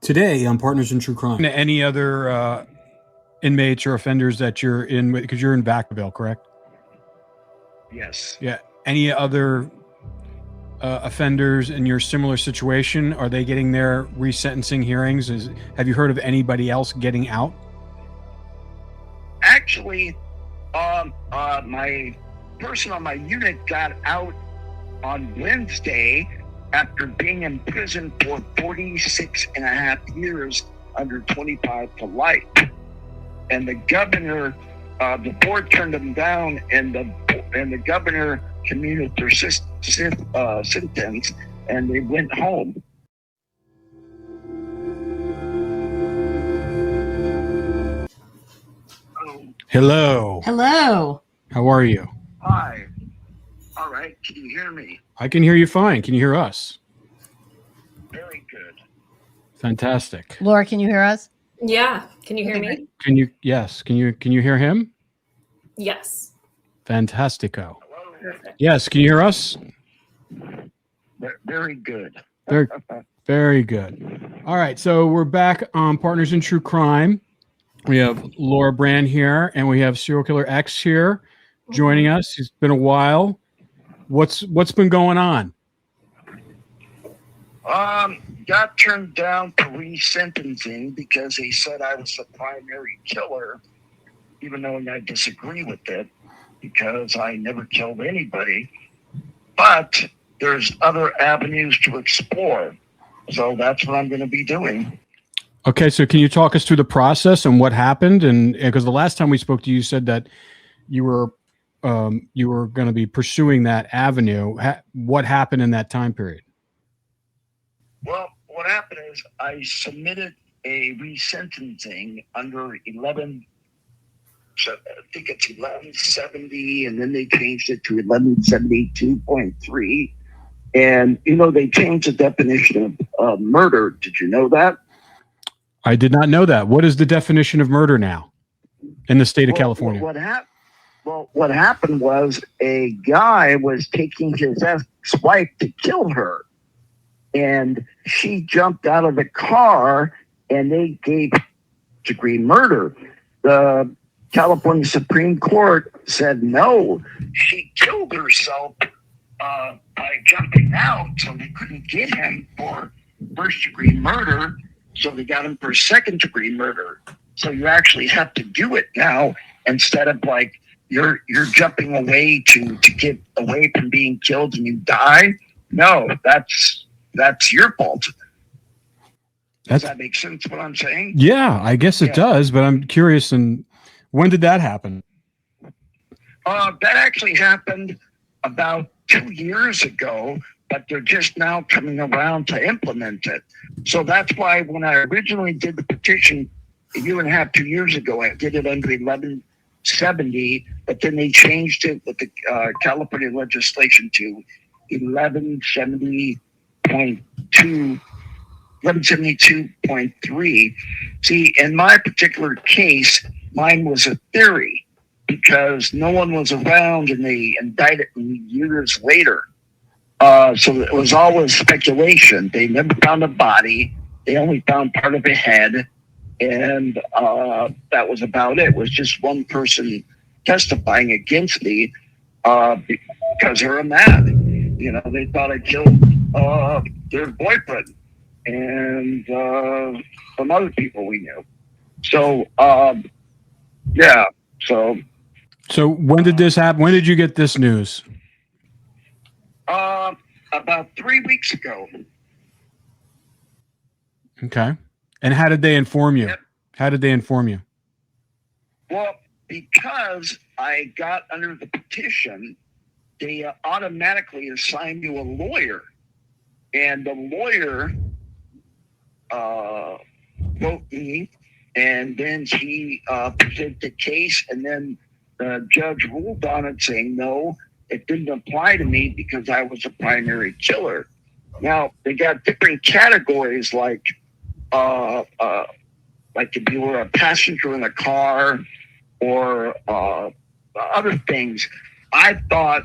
Today on Partners in True Crime. Any other inmates or offenders that you're in with, because you're in Vacaville, correct? Yes. Yeah. Any other offenders in your similar situation? Are they getting their resentencing hearings? Have you heard of anybody else getting out? Actually, my person on my unit got out on Wednesday after being in prison for 46 and a half years under 25 to life. And the governor, the board turned him down, and the governor commuted their sentence, and they went home. Hello. Hello. How are you? Hi. All right. Can you hear me? I can hear you fine. Can you hear us? Very good. Fantastic. Laura, can you hear us? Yeah. Can you hear me? Can you? Yes. Can you hear him? Yes. Fantastico. Hello. Perfect. Yes. Can you hear us? Very good. Very good. All right. So we're back on Partners in True Crime. We have Laura Brand here, and we have Serial Killer X here joining us. It's been a while. What's been going on? Got turned down for resentencing because they said I was the primary killer, even though I disagree with it because I never killed anybody. But there's other avenues to explore. So that's what I'm going to be doing. Okay, so can you talk us through the process and what happened? And because the last time we spoke to you, you said that you were going to be pursuing that avenue. What happened in that time period? Well, what happened is I submitted a resentencing under 11. So I think it's 1170, and then they changed it to 1172.3. And they changed the definition of murder. Did you know that? I did not know that. What is the definition of murder now in the state of California? What happened was a guy was taking his ex-wife to kill her, and she jumped out of the car, and they gave degree murder. The California Supreme Court said no, she killed herself by jumping out, so they couldn't get him for first-degree murder. So they got him for second-degree murder. So you actually have to do it now instead of like you're jumping away to get away from being killed and you die. No, that's your fault. Does that make sense what I'm saying? Yeah, I guess it does, but I'm curious. And when did that happen? That actually happened about 2 years ago, but they're just now coming around to implement it. So that's why when I originally did the petition a year and a half, 2 years ago, I did it under 1170, but then they changed it with the California legislation to 1172.3. See, in my particular case, mine was a theory because no one was around and they indicted me years later. So it was always speculation. They never found a body. They only found part of a head. And that was about it. It was just one person testifying against me because they were mad. They thought I killed their boyfriend and some other people we knew. So, yeah. So when did this happen? When did you get this news? About 3 weeks ago. Okay. And how did they inform you? Yep. How did they inform you? Well, because I got under the petition, they automatically assigned you a lawyer. And the lawyer wrote me, and then she presented the case, and then the judge ruled on it saying, no, it didn't apply to me because I was a primary killer. Now, they got different categories like if you were a passenger in a car or other things. I thought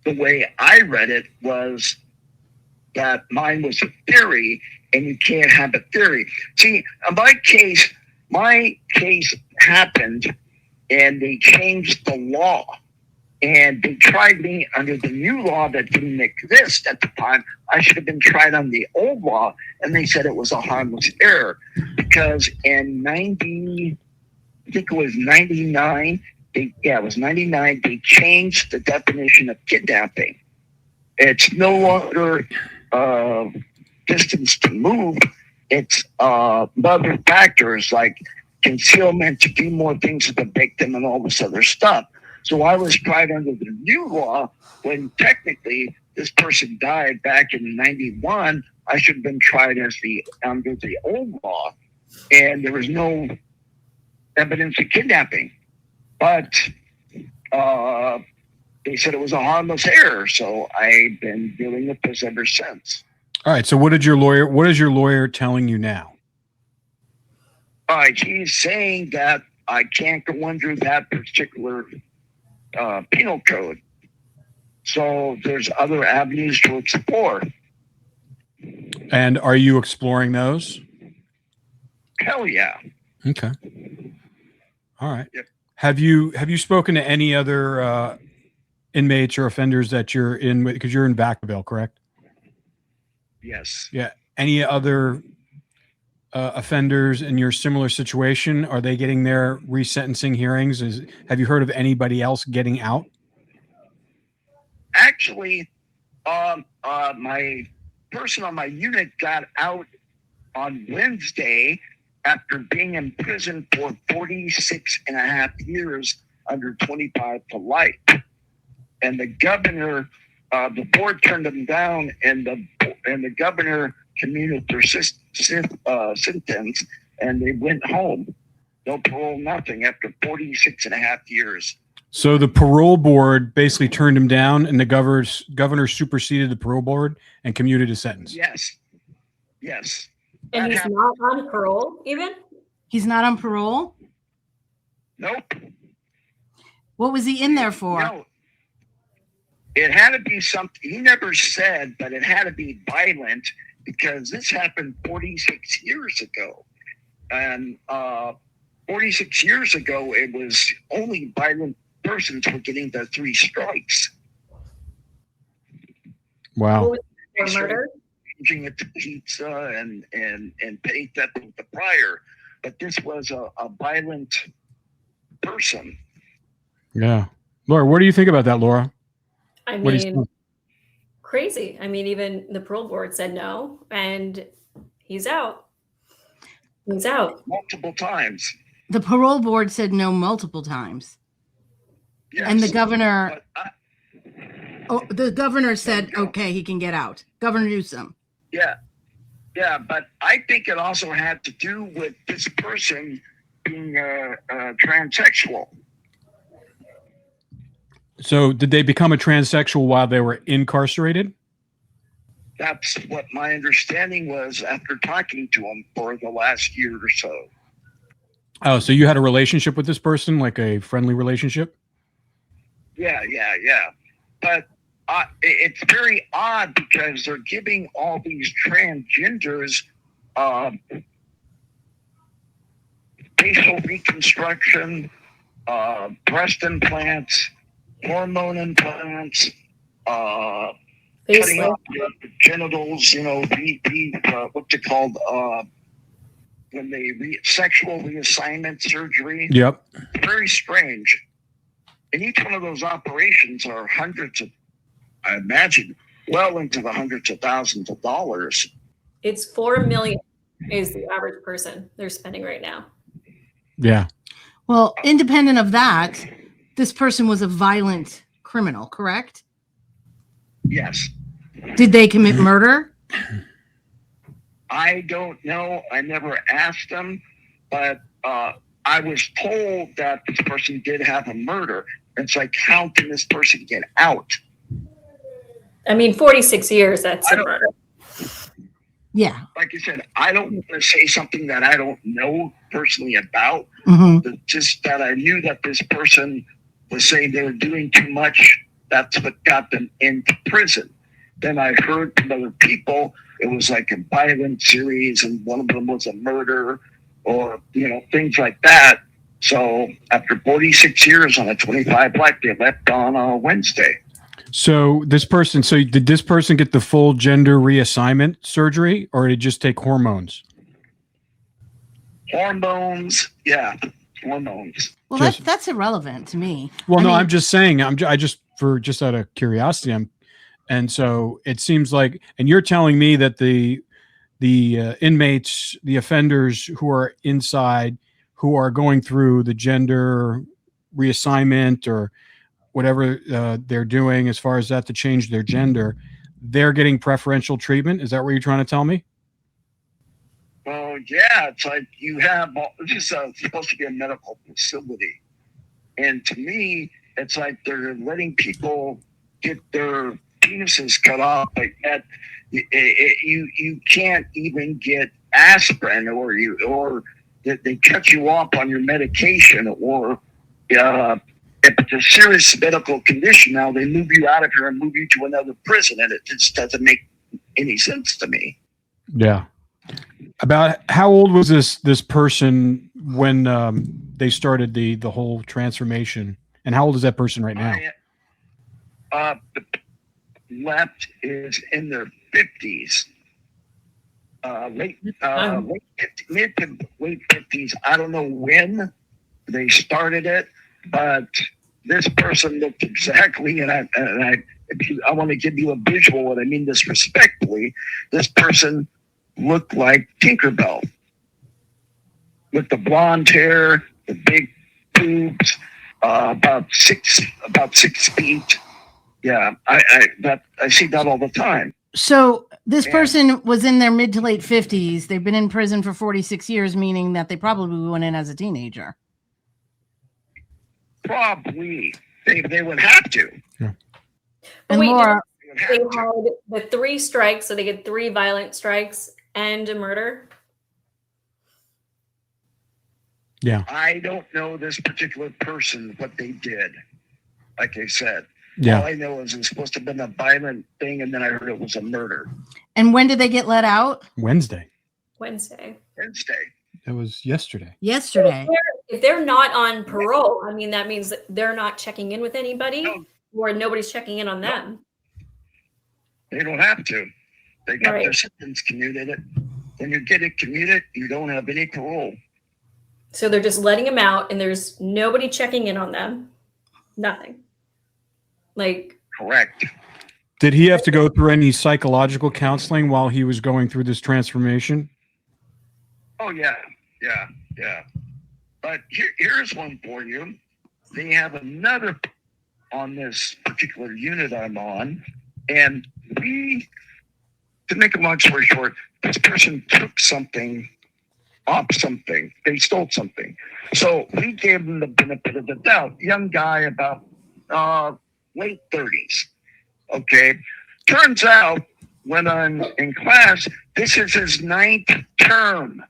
the way I read it was that mine was a theory and you can't have a theory. See, my case happened, and they changed the law. And they tried me under the new law that didn't exist at the time. I should have been tried on the old law, and they said it was a harmless error because in I think it was 99. It was 99. They changed the definition of kidnapping. It's no longer distance to move. It's other factors like concealment to do more things with the victim and all this other stuff. So I was tried under the new law when technically this person died back in 91. I should have been tried under the old law, and there was no evidence of kidnapping. But they said it was a harmless error, so I've been dealing with this ever since. All right. So what is your lawyer telling you now? All right, he's saying that I can't go under that particular penal code. So there's other avenues to explore. And are you exploring those? Hell yeah. Okay. All right. Yep. Have you spoken to any other inmates or offenders that you're in with? Because you're in Vacaville, correct? Yes. Yeah. Any other offenders in your similar situation? Are they getting their resentencing hearings? Have you heard of anybody else getting out? Actually, my person on my unit got out on Wednesday after being in prison for 46 and a half years under 25 to life. And the governor, the board turned them down, and the governor commuted their sentence, and they went home. No parole, nothing, after 46 and a half years. So the parole board basically turned him down, and the governor superseded the parole board and commuted his sentence. Yes. Yes. And That he's happened. not on parole even? He's not on parole? Nope. What was he in there for? No. It had to be something, he never said, but it had to be violent because this happened 46 years ago. And 46 years ago, it was only violent persons were getting the 3 strikes. Wow. What was it for murder? Changing it to pizza and pay that with the prior. But this was a violent person. Yeah. Laura, what do you think about that, Laura? I What do you mean, think? crazy. I mean, even the parole board said no, and he's out. He's out. Multiple times. The parole board said no multiple times. Yes. And the governor, But the governor said, okay, he can get out. Governor Newsom. yeah, but I think it also had to do with this person being transsexual. So did they become a transsexual while they were incarcerated? That's what my understanding was after talking to him for the last year or so. Oh, so you had a relationship with this person, like a friendly relationship? Yeah. But it's very odd because they're giving all these transgenders facial reconstruction, breast implants, hormone implants, cutting off the genitals, what's it called? When they sexual reassignment surgery. Yep. Very strange. And each one of those operations are hundreds of, I imagine, well into the hundreds of thousands of dollars. It's $4 million is the average person they're spending right now. Yeah. Well, independent of that, this person was a violent criminal, correct? Yes. Did they commit murder? I don't know. I never asked them, but I was told that this person did have a murder. It's like, how can this person get out? I mean, 46 years, that's I a don't- murder. Yeah. Like I said, I don't want to say something that I don't know personally about. hmm But just that I knew that this person was saying they were doing too much. That's what got them into prison. Then I heard from other people it was like a violent series, and one of them was a murder, or things like that. So after 46 years on a 25 life, they left on Wednesday. So did this person get the full gender reassignment surgery, or did it just take hormones? Hormones, yeah, hormones. Well, that's irrelevant to me. Well, I mean, I'm just saying. I just out of curiosity. And so it seems like, and you're telling me that the inmates, the offenders who are inside, who are going through the gender reassignment or whatever they're doing as far as that to change their gender, they're getting preferential treatment. Is that what you're trying to tell me? Well, yeah, it's like you have, this is supposed to be a medical facility. And to me, it's like they're letting people get their penises cut off like that. You can't even get aspirin, or they cut you off on your medication, or if it's a serious medical condition, now they move you out of here and move you to another prison, and it just doesn't make any sense to me. Yeah. About how old was this person when they started the whole transformation, and how old is that person right now? The left is in their 50s, mid to late 50s. I don't know when they started it, but this person looked exactly, and I want to give you a visual, and I mean this respectfully. This person looked like Tinkerbell, with the blonde hair, the big boobs, about 6 feet. Yeah, I see that all the time. So this person was in their mid to late 50s. They've been in prison for 46 years, meaning that they probably went in as a teenager. Probably. They would have to. Yeah. And Wait, Laura, they had the 3 strikes, so they get 3 violent strikes and a murder. Yeah. I don't know this particular person, what they did. Like I said. Yeah. All I know is it's supposed to have been a violent thing, and then I heard it was a murder. and when did they get let out? Wednesday. Wednesday. It was yesterday. Yesterday. If they're not on parole, I mean, that means that they're not checking in with anybody, or nobody's checking in on them. They don't have to. They got Right. their sentence commuted. When you get it commuted, you don't have any parole. So they're just letting them out, and there's nobody checking in on them. Nothing. Like, Correct. Did he have to go through any psychological counseling while he was going through this transformation? Oh, yeah. But here's one for you. They have another on this particular unit I'm on. And to make a long story short, this person took something off something. They stole something. So we gave them the benefit of the doubt. Young guy, about late 30s. Okay. Turns out when I'm in class, this is his 9th term.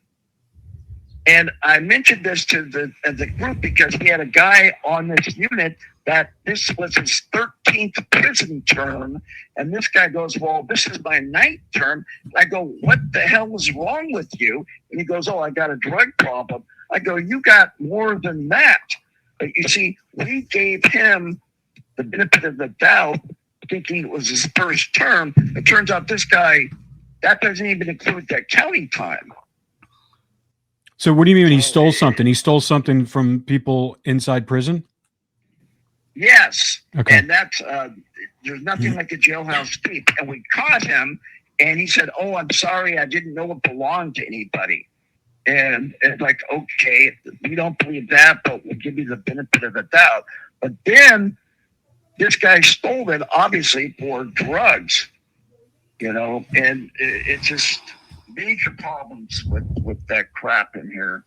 And I mentioned this to the group because we had a guy on this unit that this was his 13th prison term. And this guy goes, well, this is my 9th term. I go, what the hell is wrong with you? And he goes, oh, I got a drug problem. I go, you got more than that. But you see, we gave him the benefit of the doubt, thinking it was his first term. It turns out this guy, that doesn't even include that county time. So what do you mean when he stole something? He stole something from people inside prison? Yes. Okay. And that's, there's nothing like a jailhouse thief. And we caught him, and he said, oh, I'm sorry, I didn't know it belonged to anybody. And it's like, okay, we don't believe that, but we'll give you the benefit of the doubt. But then this guy stole it, obviously, for drugs, and it's just major problems with that crap in here.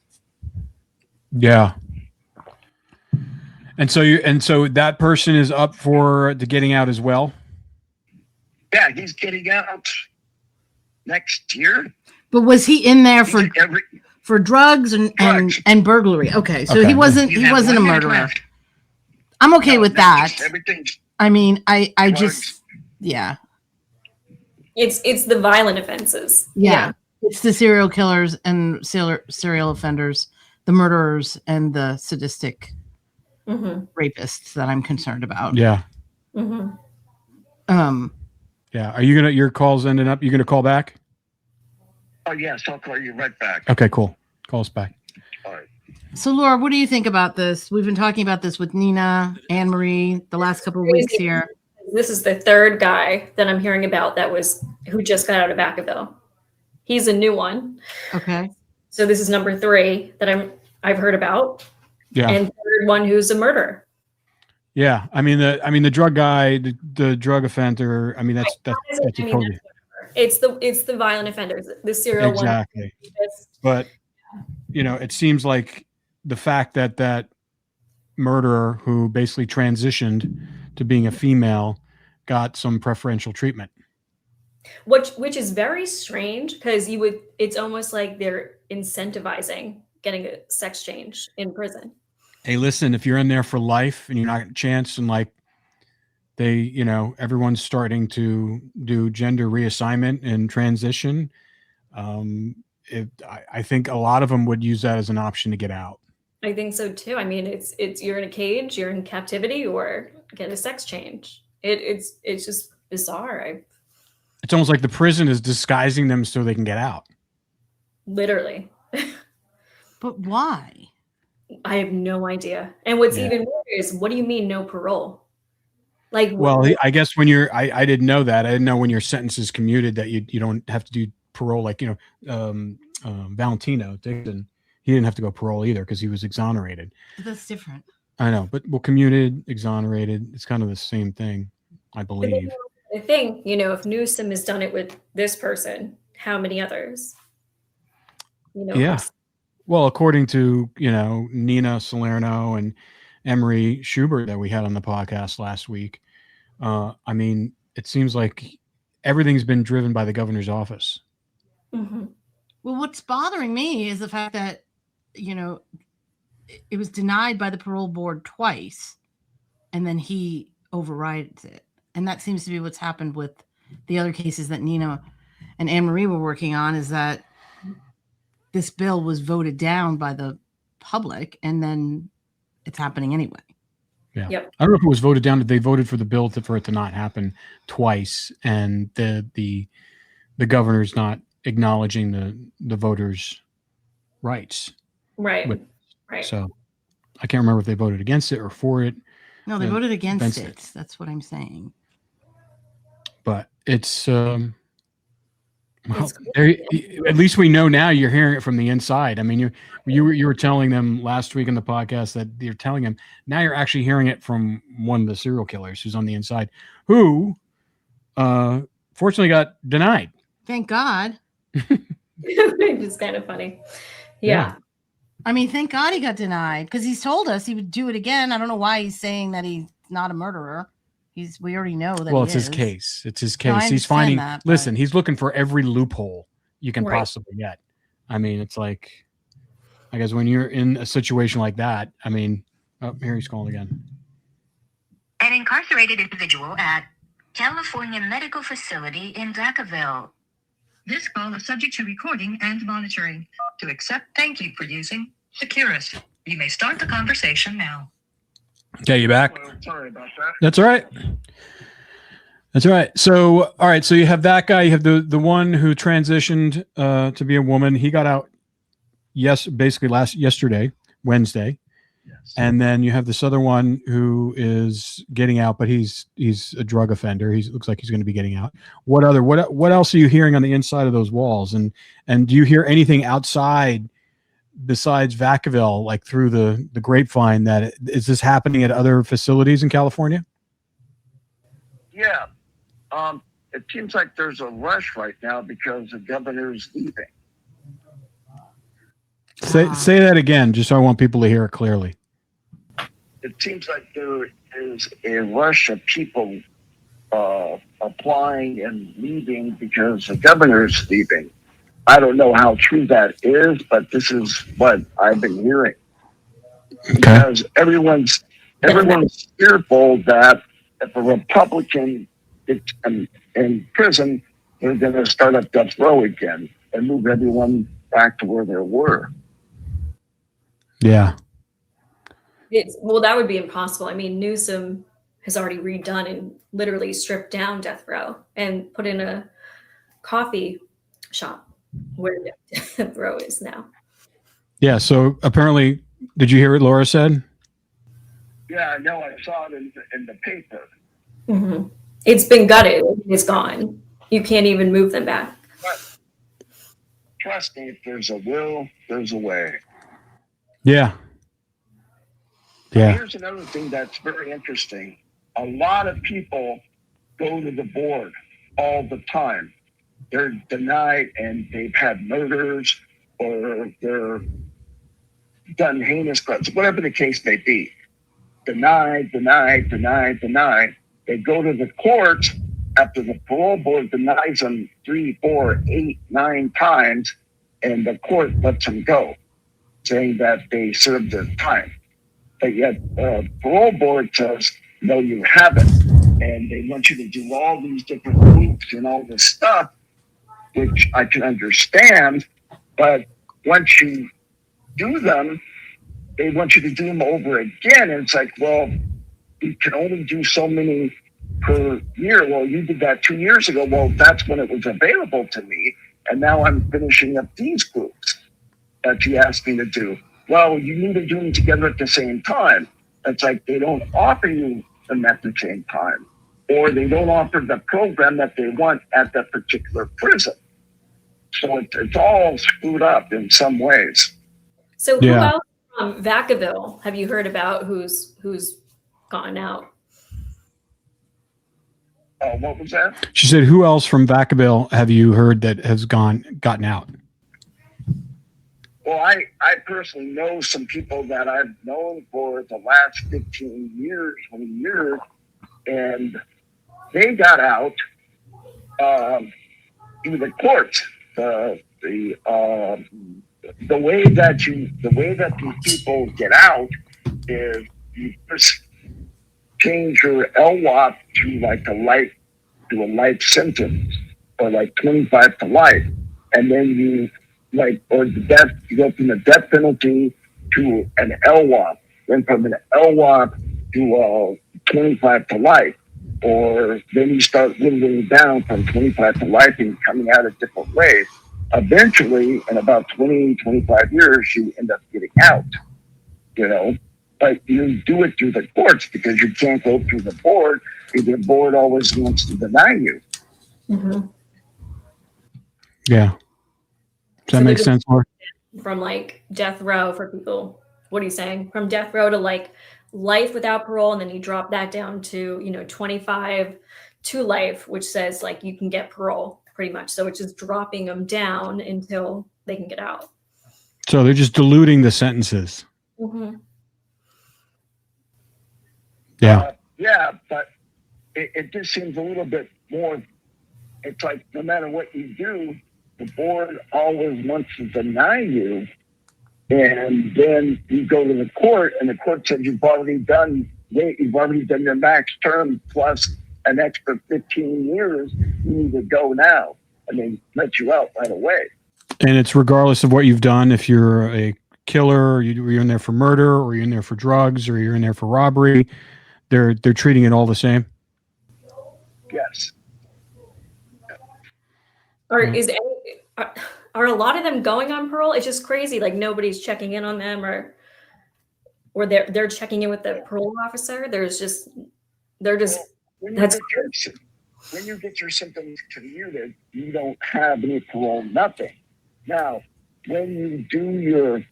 Yeah. And so that person is up for the getting out as well? Yeah, he's getting out next year. But was he in there for drugs and Drugs. and burglary? Okay, so Okay. he wasn't You have a 1 minute murderer. left. I'm okay No, with no, that. just everything's I mean, I drugs. just, yeah. It's the violent offenses. Yeah. It's the serial killers and serial offenders, the murderers and the sadistic rapists that I'm concerned about. Yeah. Yeah. Are you your call's ending up? You gonna call back? Oh, yes, I'll call you right back. Okay, cool. Call us back. All right. So, Laura, what do you think about this? We've been talking about this with Nina, Anne Marie, the last couple of weeks here. This is the third guy that I'm hearing about who just got out of Vacaville. He's a new one. Okay. So this is number 3 that I've heard about. Yeah. And third one who's a murderer. Yeah. I mean the drug guy, the drug offender. I mean that's totally. It's the violent offenders, the serial one. Exactly. But it seems like the fact that murderer who basically transitioned to being a female got some preferential treatment. Which is very strange because it's almost like they're incentivizing getting a sex change in prison. Hey, listen, if you're in there for life and you're not a chance and like everyone's starting to do gender reassignment and transition, I think a lot of them would use that as an option to get out. I think so too. I mean, it's you're in a cage, you're in captivity, or get a sex change. It's just bizarre. It's almost like the prison is disguising them so they can get out. Literally. But why? I have no idea. And what's even weirder is, what do you mean no parole? Like, well, I guess when I didn't know that. I didn't know when your sentence is commuted that you don't have to do parole. Like, Valentino Dixon, he didn't have to go parole either because he was exonerated. That's different. I know, but commuted, exonerated, it's kind of the same thing, I believe. The thing, if Newsom has done it with this person, how many others? Yeah. Well, according to, Nina Salerno and Emery Schubert that we had on the podcast last week, I mean, it seems like everything's been driven by the governor's office. Mm-hmm. Well, what's bothering me is the fact that, it was denied by the parole board twice, and then he overrides it. And that seems to be what's happened with the other cases that Nina and Anne Marie were working on, is that this bill was voted down by the public, and then it's happening anyway. Yeah. Yep. I don't know if it was voted down. They voted for the bill for it to not happen twice, and the governor's not acknowledging the voters' rights. Right. Right. So I can't remember if they voted against it or for it. No, they voted against it. That's what I'm saying. But it's at least we know now you're hearing it from the inside. I mean, you were telling them last week in the podcast that you're telling them, now you're actually hearing it from one of the serial killers who's on the inside, who fortunately got denied. Thank God. It's kind of funny. Yeah. I mean, thank God he got denied, because he's told us he would do it again. I don't know why he's saying that he's not a murderer. We already know that. Well, it's his case. It's his case. No, he's finding. Listen, he's looking for every loophole you can possibly get. I mean, it's like, I guess when you're in a situation like that, I mean, here he's calling again. An incarcerated individual at California Medical Facility in Vacaville. This call is subject to recording and monitoring. To accept, thank you for using Securus. You may start the conversation now. Okay, you back? Well, sorry about that. That's all right. That's all right. So, all right. So you have that guy. You have the one who transitioned to be a woman. He got out. Basically yesterday, Wednesday. Yes. And then you have this other one who is getting out, but he's a drug offender. He looks like he's going to be getting out. What else are you hearing on the inside of those walls? And do you hear anything outside besides Vacaville, like through the grapevine, that is this happening at other facilities in California? Yeah. It seems like there's a rush right now because the governor's leaving. Say that again, just so I want people to hear it clearly. It seems like there is a rush of people applying and leaving because the governor's leaving. I don't know how true that is, but this is what I've been hearing. Okay. Because everyone's fearful that if a Republican is in prison, they're going to start up death row again and move everyone back to where they were. Yeah. Well, that would be impossible. I mean, Newsom has already redone and literally stripped down death row and put in a coffee shop where death row is now. Yeah. So apparently, did you hear what Laura said? Yeah, I know. I saw it in the paper. Mm-hmm. It's been gutted. It's gone. You can't even move them back. But trust me, if there's a will, there's a way. Yeah. Yeah. Here's another thing that's very interesting. A lot of people go to the board all the time. They're denied and they've had murders or they're done heinous crimes, whatever the case may be. Denied. They go to the courts after the parole board denies them 3, 4, 8, 9 times, and the court lets them go, saying that they served their time. But yet parole board says, no, you haven't. And they want you to do all these different loops and all this stuff, which I can understand. But once you do them, they want you to do them over again. And it's like, well, you can only do so many per year. Well, you did that 2 years ago. Well, that's when it was available to me. And now I'm finishing up these groups that you asked me to do. Well, you need to do them together at the same time. It's like they don't offer you them at the same time, or they don't offer the program that they want at that particular prison. So it's all screwed up in some ways. So who else from Vacaville have you heard about who's gone out? What was that? She said, who else from Vacaville have you heard that has gotten out? Well, I personally know some people that I've known for the last 15 years, 20 years, and they got out through the courts. The way that these people get out is you just change your LWOP to like a life sentence, or like 25 to life, and then you go from the death penalty to an LWOP, then from an LWOP to 25 to life, or then you start whittling down from 25 to life and coming out a different ways. Eventually, in about 20, 25 years, you end up getting out, but you do it through the courts because you can't go through the board because the board always wants to deny you. Mm-hmm. Yeah. Does that make sense, Laura? From like death row for people, what are you saying? From death row to like life without parole, and then you drop that down to 25 to life, which says like you can get parole pretty much. So it's just dropping them down until they can get out. So they're just diluting the sentences. Mm-hmm. Yeah. Yeah, but it just seems a little bit more. It's like no matter what you do, the board always wants to deny you, and then you go to the court, and the court says you've already done your max term plus an extra 15 years. You need to go now, and they let you out right away. And it's regardless of what you've done. If you're a killer, or you're in there for murder, or you're in there for drugs, or you're in there for robbery, they're treating it all the same. Yes. Are a lot of them going on parole? It's just crazy. Like nobody's checking in on them, or they're checking in with the parole officer. When you get your symptoms commuted, you don't have any parole, nothing. Now, when you do your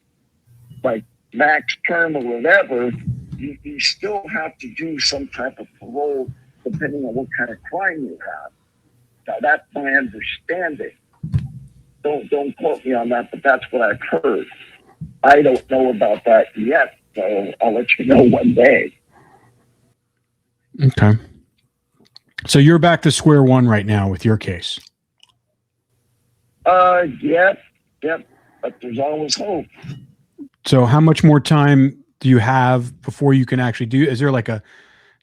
max term or whatever, you still have to do some type of parole depending on what kind of crime you have. Now, that's my understanding. Don't quote me on that, but that's what I've heard. I don't know about that yet, so I'll let you know one day. Okay. So you're back to square one right now with your case. Yep, but there's always hope. So how much more time do you have before you can actually do? Is there like a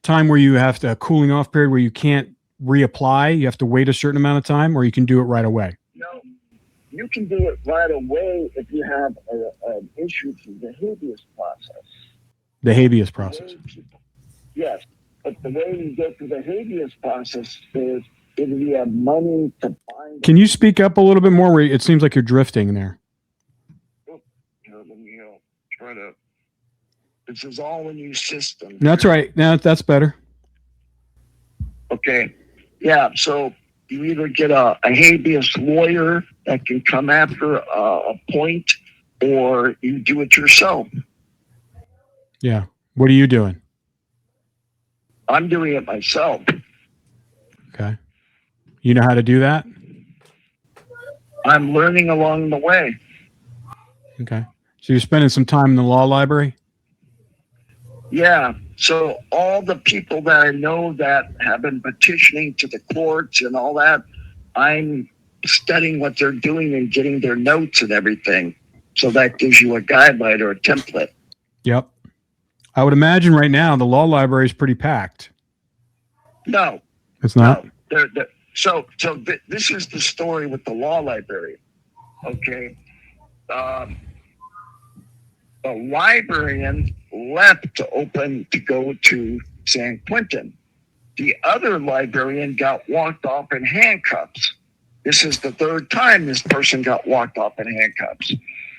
time where you have a cooling off period where you can't reapply? You have to wait a certain amount of time, or you can do it right away? No, you can do it right away if you have an issue through the habeas process. The habeas process. Yes, but the way you go through the habeas process is if you have money to find. Can you speak up a little bit more? Where it seems like you're drifting there. Let me try to. This is all a new system. That's right. Now that's better. Okay. Yeah. So you either get a habeas lawyer that can come after a point, or you do it yourself. Yeah. What are you doing? I'm doing it myself. Okay. You know how to do that? I'm learning along the way. Okay. So you're spending some time in the law library? Yeah. So all the people that I know that have been petitioning to the courts and all that, I'm studying what they're doing and getting their notes and everything. So that gives you a guideline or a template. Yep. I would imagine right now the law library is pretty packed. No. It's not? No. This is the story with the law library. Okay. The librarian left to go to San Quentin. The other librarian got walked off in handcuffs. This is the third time this person got walked off in handcuffs.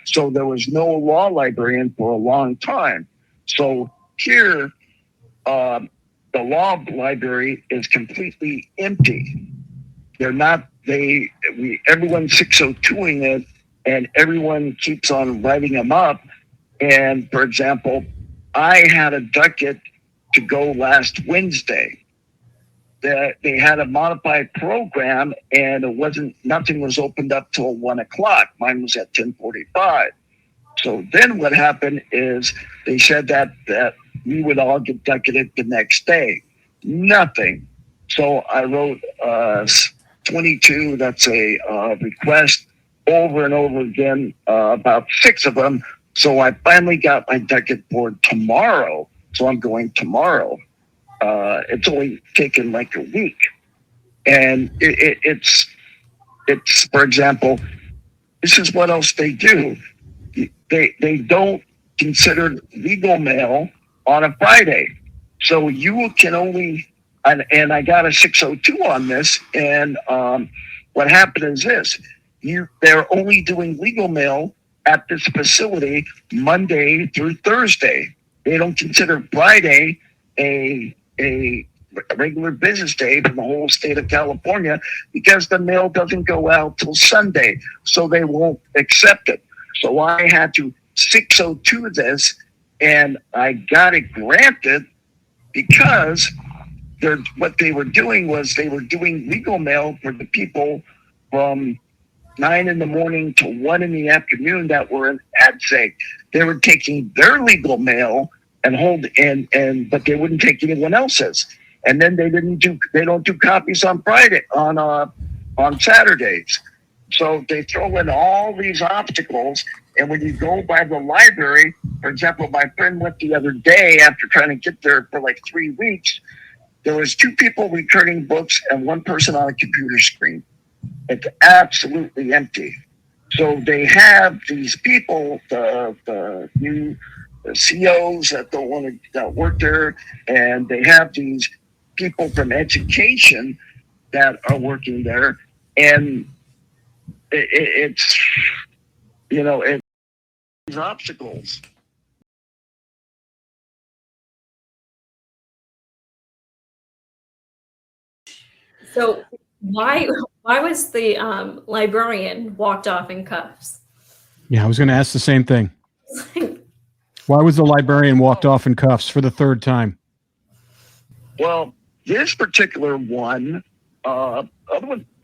So there was no law librarian for a long time. So here, the law library is completely empty. Everyone's 602ing it, and everyone keeps on writing them up. And for example, I had a docket to go last Wednesday. They had a modified program, and nothing was opened up till 1 o'clock. Mine was at 10:45. So then what happened is they said that we would all get docketed the next day. Nothing. So I wrote 22. That's a request over and over again, about 6 of them. So I finally got my docket for tomorrow. So I'm going tomorrow. It's only taken like a week. And it's for example, this is what else they do. They don't consider legal mail on a Friday. So you can only, and I got a 602 on this. And what happened is this, they're only doing legal mail at this facility Monday through Thursday. They don't consider Friday a regular business day for the whole state of California because the mail doesn't go out till Sunday, so they won't accept it. So I had to 602 this, and I got it granted because what they were doing was they were doing legal mail for the people from 9 in the morning to 1 in the afternoon that were in ADSEG. They were taking their legal mail but they wouldn't take anyone else's. And then they don't do copies on Friday, on Saturdays. So they throw in all these obstacles. And when you go by the library, for example, my friend went the other day after trying to get there for like 3 weeks. There was 2 people returning books and 1 person on a computer screen. It's absolutely empty. So they have these people, the new COs that work there, and they have these people from education that are working there, and it's these obstacles. So why was the librarian walked off in cuffs? Yeah, I was going to ask the same thing. Why was the librarian walked off in cuffs for the 3rd time? Well, this particular one, the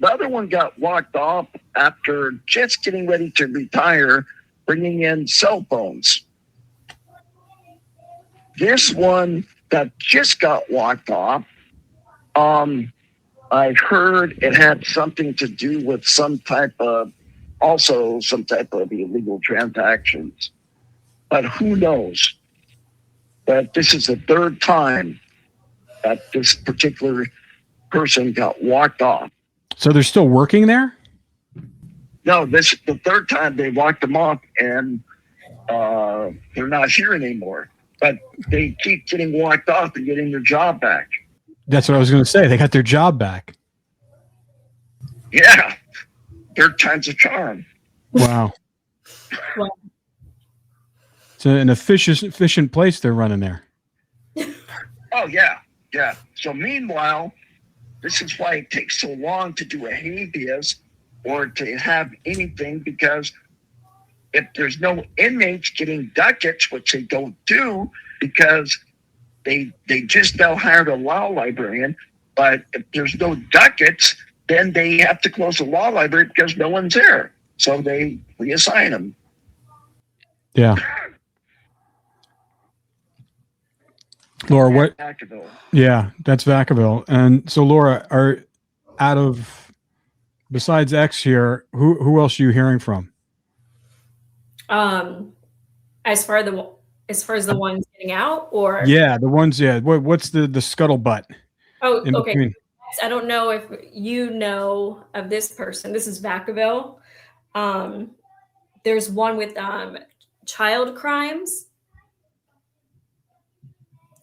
other one got walked off after just getting ready to retire, bringing in cell phones. This one that just got walked off, I heard it had something to do with some type of illegal transactions. But who knows? But this is the 3rd time that this particular person got walked off. So they're still working there? No, this is the third time they walked them off, and they're not here anymore. But they keep getting walked off and getting their job back. That's what I was going to say. They got their job back. Yeah, third time's a charm. Wow. Well, It's an efficient place they're running there. Oh, yeah, yeah. So meanwhile, this is why it takes so long to do a habeas or to have anything, because if there's no inmates getting ducats, which they don't do because they just now hired a law librarian, but if there's no ducats, then they have to close the law library because no one's there. So they reassign them. Yeah. Laura, what? Vacaville. Yeah, that's Vacaville. And so, Laura, besides X here, who else are you hearing from? as far as the ones getting out, or Yeah, the ones. Yeah, what's the scuttlebutt? oh, in okay. between? I don't know if you know of this person. This is Vacaville. There's one with child crimes,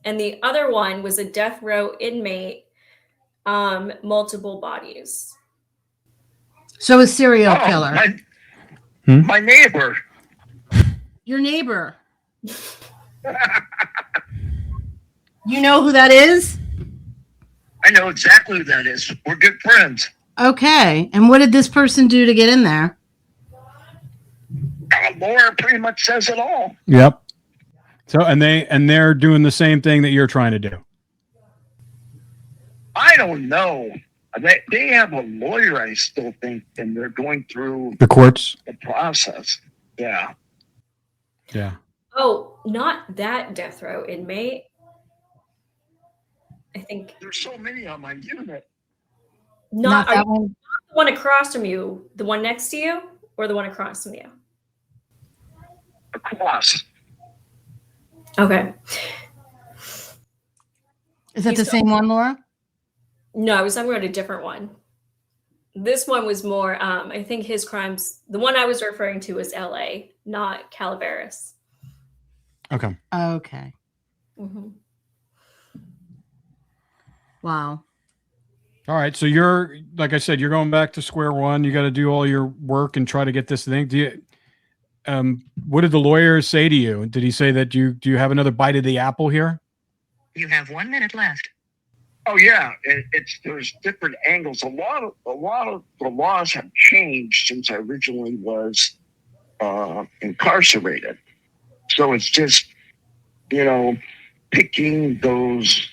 and the other one was a death row inmate, multiple bodies. So a serial killer. My neighbor. Your neighbor. You know who that is? I know exactly who that is. We're good friends. Okay. And what did this person do to get in there? Laura pretty much says it all. Yep. So they're doing the same thing that you're trying to do. I don't know. They have a lawyer, I still think, and they're going through The courts. the process. Yeah. Yeah. Oh, not that death row inmate. I think There's so many on my unit. not that are you one. the one across from you, the one next to you, or the one across from you? Across. Okay. Is that the same one, Laura? No, I was talking about a different one. This one was more, I think his crimes, the one I was referring to was LA, not Calaveras. Okay. Okay. Mm-hmm. Wow. All right. So you're, like I said, you're going back to square one. You got to do all your work and try to get this thing. What did the lawyer say to you? Did he say that do you have another bite of the apple here? You have 1 minute left. Oh yeah, there's different angles. A lot of the laws have changed since I originally was incarcerated. So it's just, picking those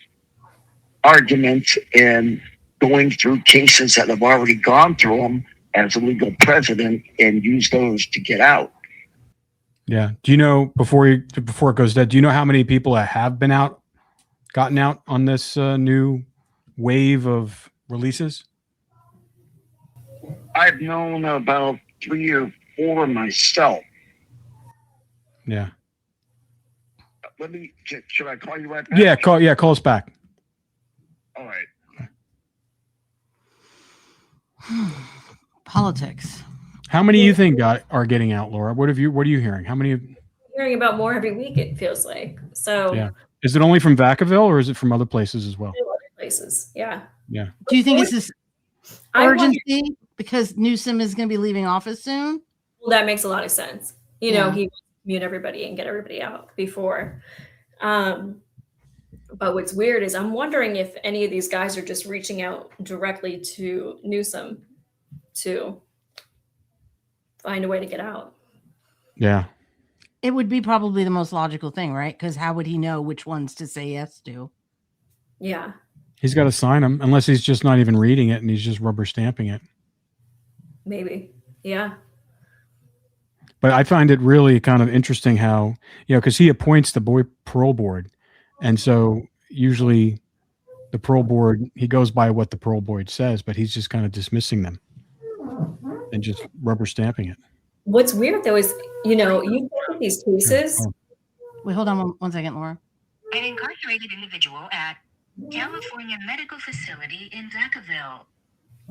arguments and going through cases that have already gone through them as a legal precedent and use those to get out. Yeah. Do you know before it goes dead? Do you know how many people have gotten out on this new wave of releases? I've known about 3 or 4 myself. Yeah. Should I call you right back? Yeah. Call us back. All right. Politics. How many you think are getting out, Laura? What are you hearing? How many? Hearing about more every week, it feels like. So Yeah. Is it only from Vacaville or is it from other places as well? other places. Yeah. Yeah. Do you think it's this I wonder- urgency because Newsom is going to be leaving office soon? Well, that makes a lot of sense. He wants to mute everybody and get everybody out before. But what's weird is I'm wondering if any of these guys are just reaching out directly to Newsom to find a way to get out. Yeah. It would be probably the most logical thing, right? Because how would he know which ones to say yes to? Yeah. He's got to sign them unless he's just not even reading it and he's just rubber stamping it. Maybe. Yeah. But I find it really kind of interesting how, because he appoints the parole board. And so usually the parole board, he goes by what the parole board says, but he's just kind of dismissing them and just rubber stamping it. What's weird though is, you look at these cases. Wait, hold on one second, Laura. An incarcerated individual at California Medical Facility in Vacaville.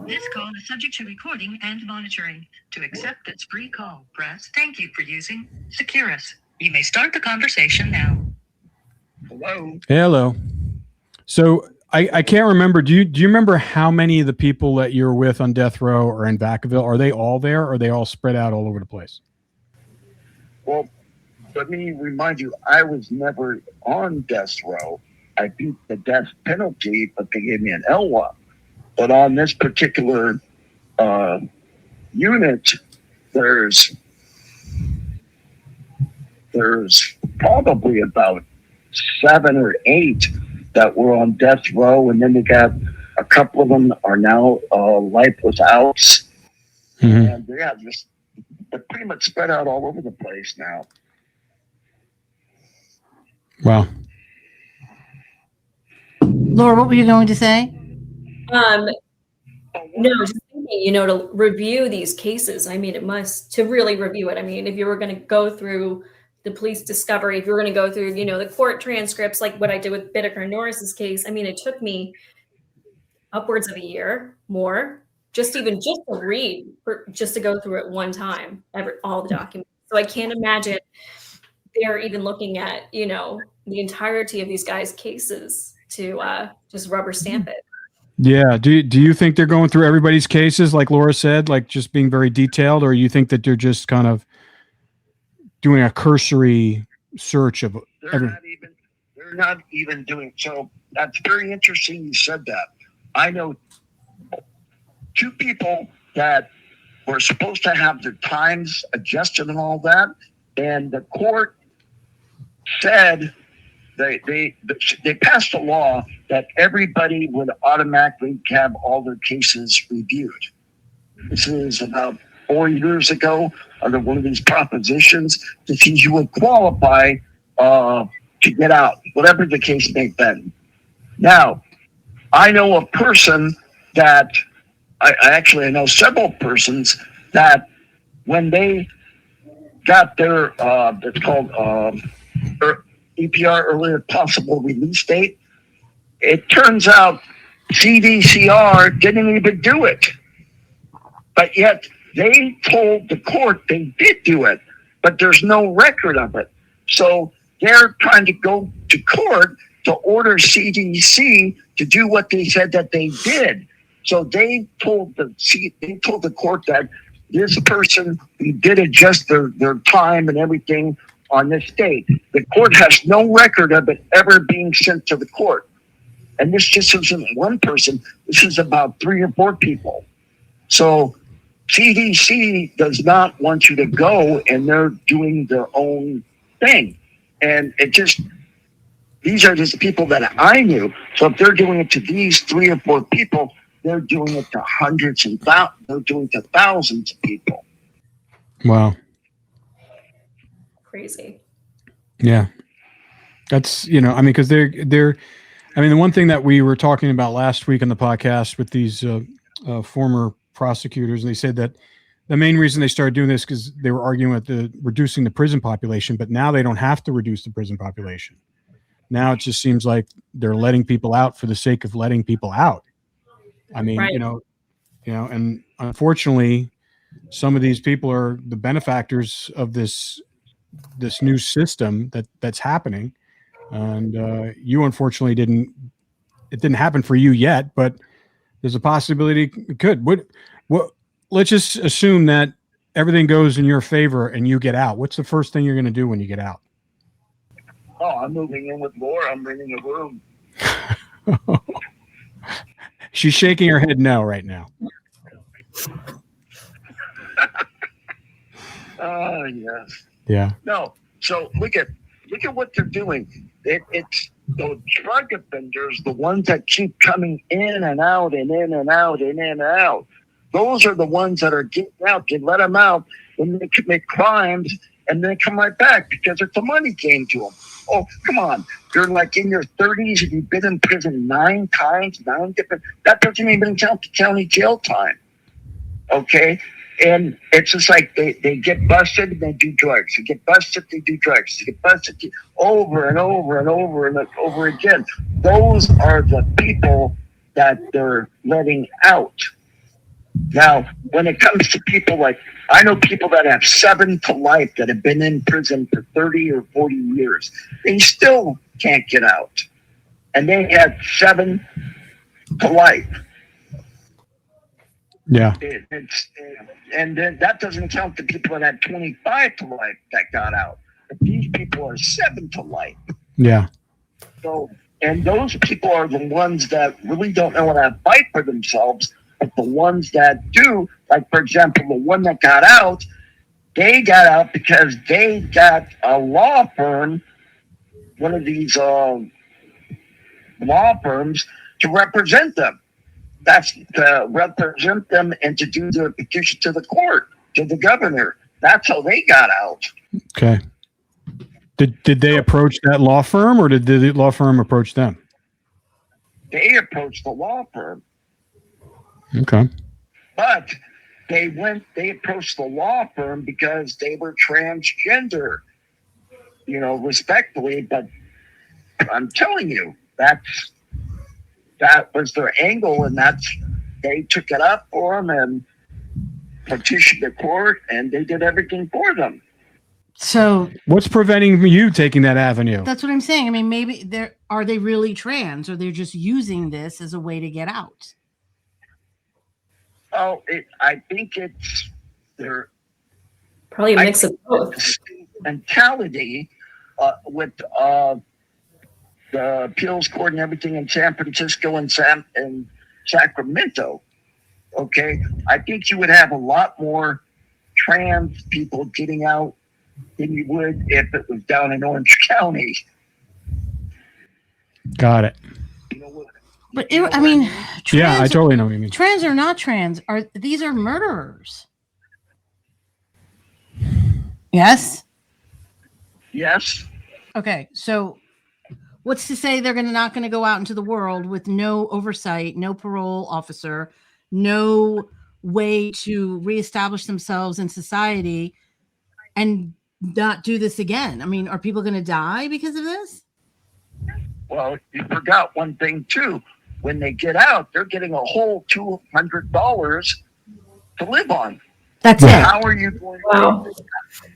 This call is subject to recording and monitoring. To accept this free call, press thank you for using Securus. You may start the conversation now. Hello. Hello. So I can't remember. Do you remember how many of the people that you're with on death row are in Vacaville? Are they all there, or are they all spread out all over the place? Well, let me remind you, I was never on death row. I beat the death penalty, but they gave me an LWAP. But on this particular unit, there's probably about 7 or 8 that were on death row, and then we got a couple of them are now life without, and they're pretty much spread out all over the place now. Wow. Laura, what were you going to say? No, just thinking, to review these cases. I mean, to really review it. I mean, if you were going to go through the police discovery, if you were going to go through, the court transcripts, like what I did with Bittaker Norris's case, I mean, it took me upwards of a year more, just to read, just to go through it one time, all the documents. So I can't imagine they're even looking at, the entirety of these guys' cases to just rubber stamp it. Yeah. Do you think they're going through everybody's cases, like Laura said, like just being very detailed, or you think that they're just kind of doing a cursory search of everything? They're not even doing so. That's very interesting you said that. I know 2 people that were supposed to have their times adjusted and all that, and the court said they passed a law that everybody would automatically have all their cases reviewed. This is about 4 years ago, under one of these propositions, to see who would qualify to get out, whatever the case may be. Now, I know a person that, I know several persons that when they got their, it's called EPR, earlier possible release date, it turns out CDCR didn't even do it. But yet they told the court they did do it, but there's no record of it. So they're trying to go to court to order CDC to do what they said that they did. So they told the court that this person did adjust their time and everything on this date. The court has no record of it ever being sent to the court. And this just isn't one person. This is about 3 or 4 people. So CDC does not want you to go, and they're doing their own thing. And these are just people that I knew. So if they're doing it to these 3 or 4 people, they're doing it to hundreds and thousands. They're doing it to thousands of people. Wow. Crazy. Yeah. That's, because the one thing that we were talking about last week on the podcast with these former prosecutors, and they said that the main reason they started doing this because they were arguing with reducing the prison population, but now they don't have to reduce the prison population. Now it just seems like they're letting people out for the sake of letting people out. I mean, right. And unfortunately, some of these people are the benefactors of this new system that's happening. And you unfortunately it didn't happen for you yet, but there's a possibility it could. What let's just assume that everything goes in your favor and you get out. What's the first thing you're going to do when you get out? Oh, I'm moving in with Laura. I'm renting a room. She's shaking her head no right now. Oh, yes. Yeah. No. So look at what they're doing. It's the drug offenders, the ones that keep coming in and out and in and out and in and out. Those are the ones that are getting out. You let them out, and they commit crimes, and then come right back because it's a money game to them. Oh, come on. You're like in your 30s and you've been in prison 9 times, 9 different. That doesn't even count the county jail time. Okay? And it's just like they get busted and they do drugs. They get busted, they do drugs. They get busted over and over and over and over again. Those are the people that they're letting out. Now, when it comes to people like, I know people that have 7 to life that have been in prison for 30 or 40 years. They still can't get out. And they had 7 to life. Yeah. And then that doesn't count the people that had 25 to life that got out. But these people are 7 to life. Yeah. So, and those people are the ones that really don't know how to fight for themselves. But the ones that do, like, for example, the one that got out, they got out because they got a law firm, one of these law firms, to represent them. That's to represent them and to do their petition to the court, to the governor. That's how they got out. Okay. Did they approach that law firm, or did the law firm approach them? They approached the law firm. Okay. But they approached the law firm because they were transgender, respectfully. But I'm telling you, that was their angle, and they took it up for them and petitioned the court, and they did everything for them. So what's preventing you taking that avenue? that's what I'm saying. I mean, maybe are they really trans, or they're just using this as a way to get out? Oh, I think it's their Probably a mix of both. Mentality with the appeals court and everything in San Francisco and Sacramento. Okay, I think you would have a lot more trans people getting out than you would if it was down in Orange County. Got it. But I mean, yeah, I totally know what you mean. Trans or not trans, these are murderers? Yes. Yes. Okay, so what's to say they're not going to go out into the world with no oversight, no parole officer, no way to reestablish themselves in society, and not do this again? I mean, are people going to die because of this? Well, you forgot one thing too. When they get out, they're getting a whole $200 to live on. That's it. How are you going? Wow.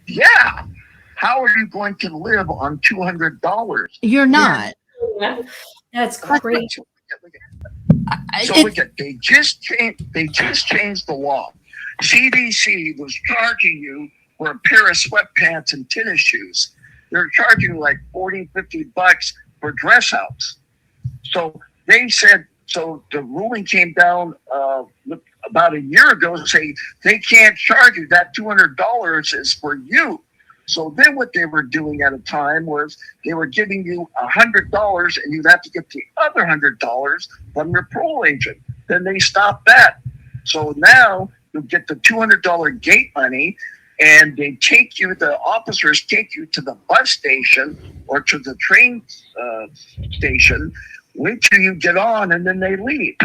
Yeah. How are you going to live on $200? You're not. Yeah. That's crazy. Look at they just changed the law. CDC was charging you for a pair of sweatpants and tennis shoes. They're charging you like $40, $50 for dress outs. So they said, so the ruling came down about a year ago to say they can't charge you. That $200 is for you. So then what they were doing at a time was they were giving you $100 and you'd have to get the other $100 from your parole agent. Then they stopped that. So now you get the $200 gate money, and the officers take you to the bus station or to the train station, wait till you get on, and then they leave.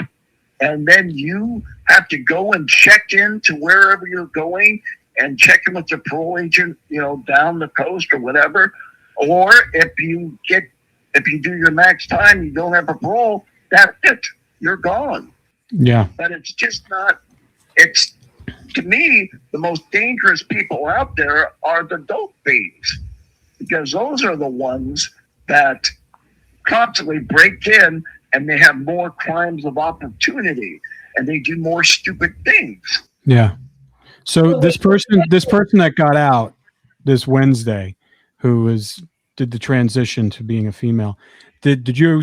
And then you have to go and check in to wherever you're going and check in with your parole agent, down the coast or whatever. Or if you do your max time, you don't have a parole, that's it. You're gone. Yeah. But it's just not, to me, the most dangerous people out there are the dope fiends, because those are the ones that constantly break in, and they have more crimes of opportunity, and they do more stupid things. Yeah. So this person that got out this Wednesday, who did the transition to being a female, did you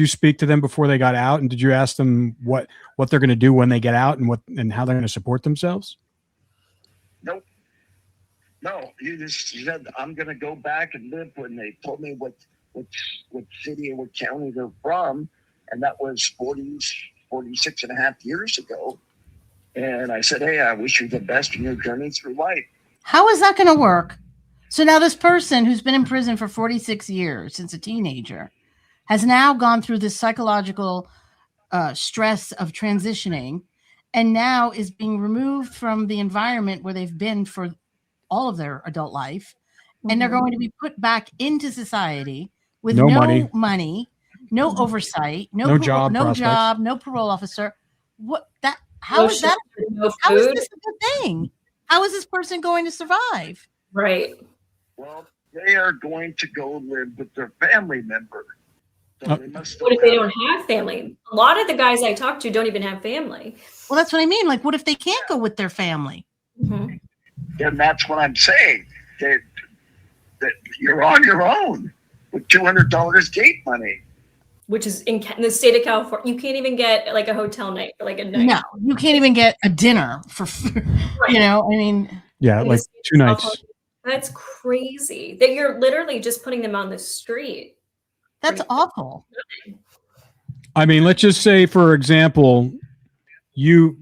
speak to them before they got out, and did you ask them what they're going to do when they get out and how they're going to support themselves? Nope. No, you just said, I'm going to go back and live, when they told me what city or what county they're from. And that was 46 and a half years ago. And I said, hey, I wish you the best in your journey through life. How is that going to work? So now this person who's been in prison for 46 years since a teenager has now gone through this psychological stress of transitioning, and now is being removed from the environment where they've been for all of their adult life, and they're going to be put back into society with No no money. money, no oversight, No job no prospects. job, no parole officer. What that? No How is that? shelter, no How is food. this a good thing? How is this person going to survive? Right. Well, they are going to go live with their family member. So they must still What if they have- don't have family? A lot of the guys I talk to don't even have family. Well, that's what I mean. Like, what if they can't go with their family? Mhm. And that's what I'm saying. That you're on your own with $200 gate money. Which is in the state of California. You can't even get like a hotel night for like a night. No, you can't even get a dinner for, Right. you know, I mean, Yeah, In like the state 2 of nights. California. That's crazy. That you're literally just putting them on the street. that's awful. I mean, let's just say, for example, you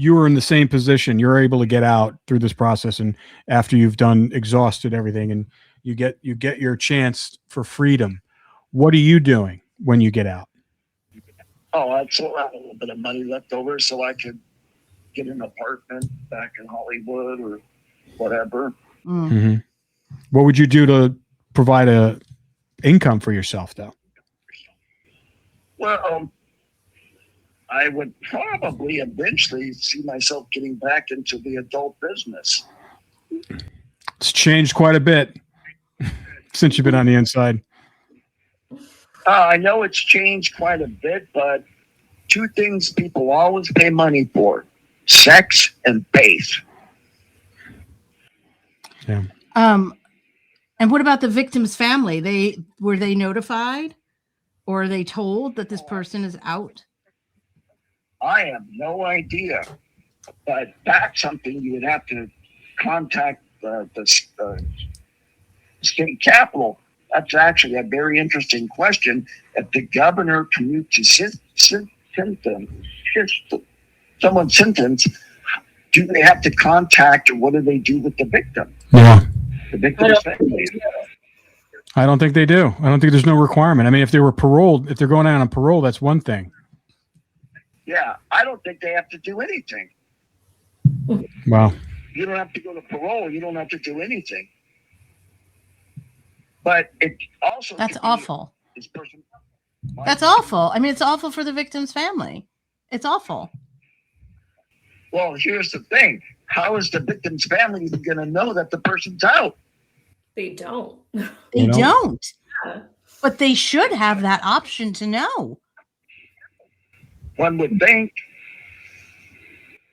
were in the same position. You're able to get out through this process, and after you've exhausted everything, and you get your chance for freedom. What are you doing when you get out? Oh, I'd still have a little bit of money left over so I could get an apartment back in Hollywood or whatever. Mm. Mm-hmm. What would you do to provide a income for yourself, though? Well, I would probably eventually see myself getting back into the adult business. It's changed quite a bit since you've been on the inside. I know it's changed quite a bit, but two things people always pay money for: sex and faith. Yeah. And what about the victim's family? Were they notified, or are they told that this person is out? I have no idea, but that's something you would have to contact the state capitol. That's actually a very interesting question. If the governor commutes someone's sentence, do they have to contact, or what do they do with the victim? Yeah. The victim's family. I don't think they do. I don't think there's no requirement. I mean, if they were paroled, if they're going out on parole, that's one thing. Yeah, I don't think they have to do anything. Wow. You don't have to go to parole. You don't have to do anything. But it also That's could be awful. this person. That's awful. I mean, it's awful for the victim's family. It's awful. Well, here's the thing. How is the victim's family even going to know that the person's out? They don't. They You know? don't. Yeah. But they should have that option to know. One would think.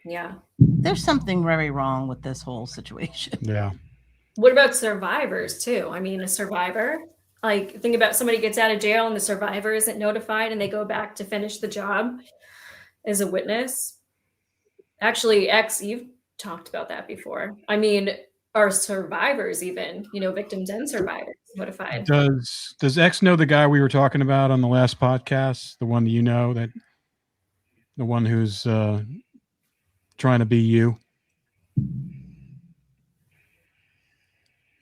Yeah. There's something very wrong with this whole situation. Yeah. What about survivors too? I mean, a survivor, like think about somebody gets out of jail and the survivor isn't notified and they go back to finish the job as a witness. Actually, X, you've talked about that before. I mean, are survivors even, victims and survivors notified? Does X know the guy we were talking about on the last podcast? The one that the one who's trying to be you?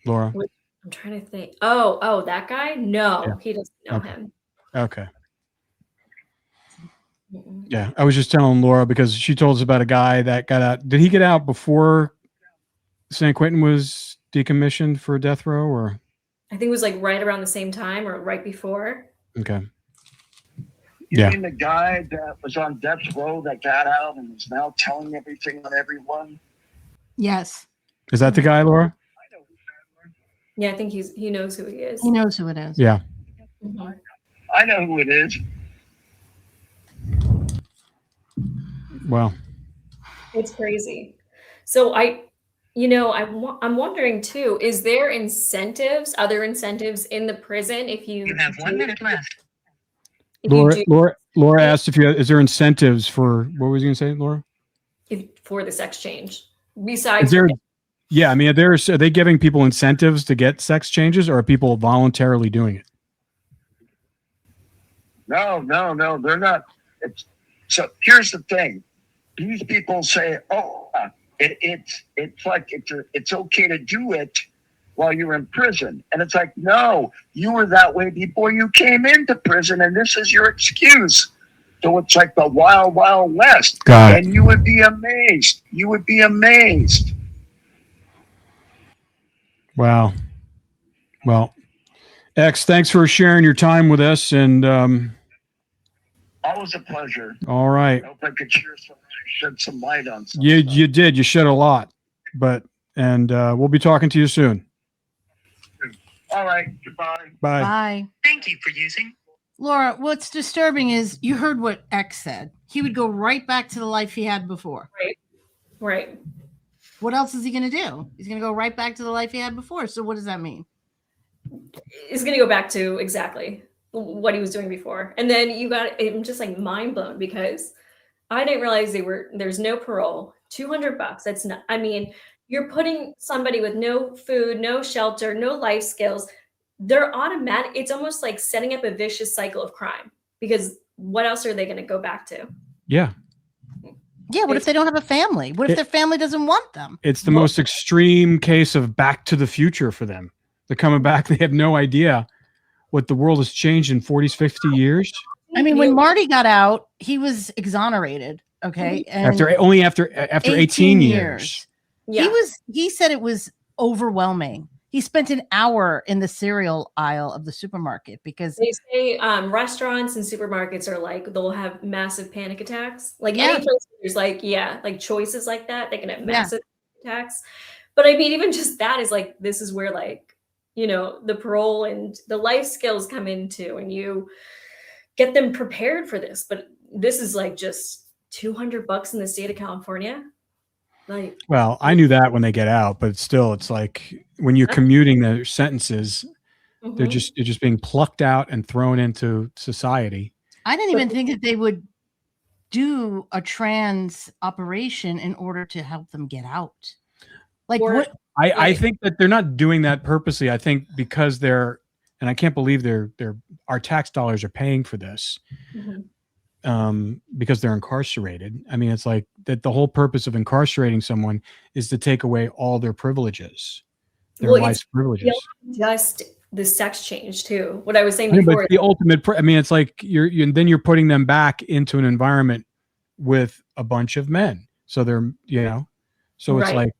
Laura? I'm trying to think. Oh, that guy? No, Yeah. he doesn't know Okay. him. Okay. Mm-mm. Yeah. I was just telling Laura because she told us about a guy that got out. Did he get out before San Quentin was decommissioned for death row, or? I think it was like right around the same time or right before. Okay. You Yeah. mean the guy that was on death row that got out and is now telling everything on everyone? Yes. Is that the guy, Laura? Yeah, I think he knows who he is. He knows who it is. Yeah. Mhm. I know who it is. Well, It's crazy. So I'm wondering too, is there other incentives in the prison if you You have 1 minute left. if you Laura asked is there incentives for, what was you going to say, Laura? for the sex change besides Is there, yeah, I mean, are they giving people incentives to get sex changes, or are people voluntarily doing it? No, they're not. So here's the thing. These people say, it's okay to do it while you're in prison. And it's like, no, you were that way before you came into prison, and this is your excuse. So it's like the wild, wild west. Got it. And you would be amazed. You would be amazed. Wow. Well, X, thanks for sharing your time with us. And Always a pleasure. all right. I hope I could shed some light on something. You did. You shed a lot. And we'll be talking to you soon. All right. Goodbye. Bye. Bye. Thank you for using. Laura, what's disturbing is you heard what X said. He would go right back to the life he had before. Right. What else is he going to do? He's going to go right back to the life he had before. So what does that mean? He's going to go back to exactly what he was doing before. And then I'm just like mind blown because I didn't realize there's no parole, $200. That's not, I mean, you're putting somebody with no food, no shelter, no life skills. They're automatic. It's almost like setting up a vicious cycle of crime because what else are they going to go back to? Yeah. Yeah. What if they don't have a family? What if their family doesn't want them? It's the most extreme case of back to the future for them. They're coming back. They have no idea what the world has changed in 40, 50 years. I mean, when Marty got out, he was exonerated. Okay. And After 18 years. Yeah. He said it was overwhelming. He spent an hour in the cereal aisle of the supermarket because they say restaurants and supermarkets are like, they'll have massive panic attacks. Like Yeah. any place there's like choices like that, they can have massive attacks. But I mean, even just that is like, this is where the parole and the life skills come into and you get them prepared for this. But this is like just $200 in the state of California. Like, well, I knew that when they get out, but still, it's like when you're commuting their sentences, they're just being plucked out and thrown into society. I didn't even think that they would do a trans operation in order to help them get out. Like what? I think that they're not doing that purposely. I think because and I can't believe our tax dollars are paying for this. Because they're incarcerated. I mean, it's like that the whole purpose of incarcerating someone is to take away all their privileges, their life's privileges. Just the sex change too. What I was saying But before. the ultimate, it's like you're putting them back into an environment with a bunch of men. So they're, so it's like,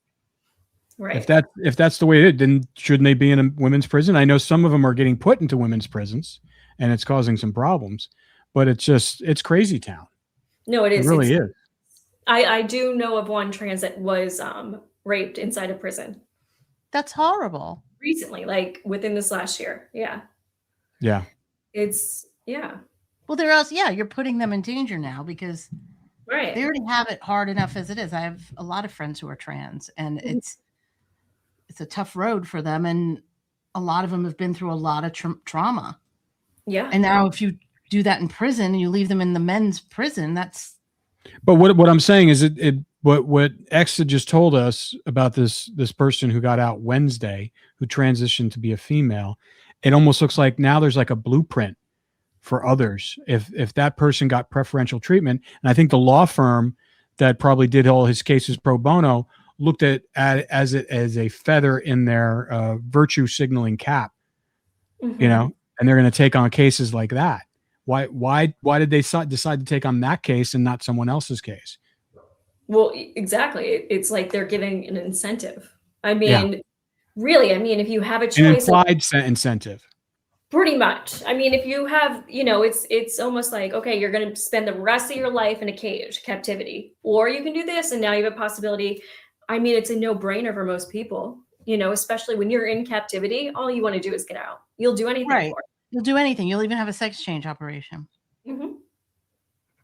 if that's the way it is, then shouldn't they be in a women's prison? I know some of them are getting put into women's prisons and it's causing some problems. But it's crazy town. No, it is. It really is. I do know of one trans that was raped inside a prison. That's horrible. Recently, like within this last year. Yeah. Yeah. Well, they're else. Yeah, you're putting them in danger now because they already have it hard enough as it is. I have a lot of friends who are trans, and it's a tough road for them, and a lot of them have been through a lot of trauma. Yeah. And now if you do that in prison and you leave them in the men's prison, that's. But what I'm saying is what X had just told us about this person who got out Wednesday, who transitioned to be a female, it almost looks like now there's like a blueprint for others. If that person got preferential treatment, and I think the law firm that probably did all his cases pro bono looked at as a feather in their virtue signaling cap, and they're going to take on cases like that. Why did they decide to take on that case and not someone else's case? Well, exactly. It's like they're giving an incentive. I mean, really, if you have a choice. An implied incentive. Pretty much. I mean, if you have, it's almost like, okay, you're going to spend the rest of your life in a cage, captivity, or you can do this and now you have a possibility. I mean, it's a no-brainer for most people, especially when you're in captivity, all you want to do is get out. You'll do anything for it. You'll do anything. You'll even have a sex change operation.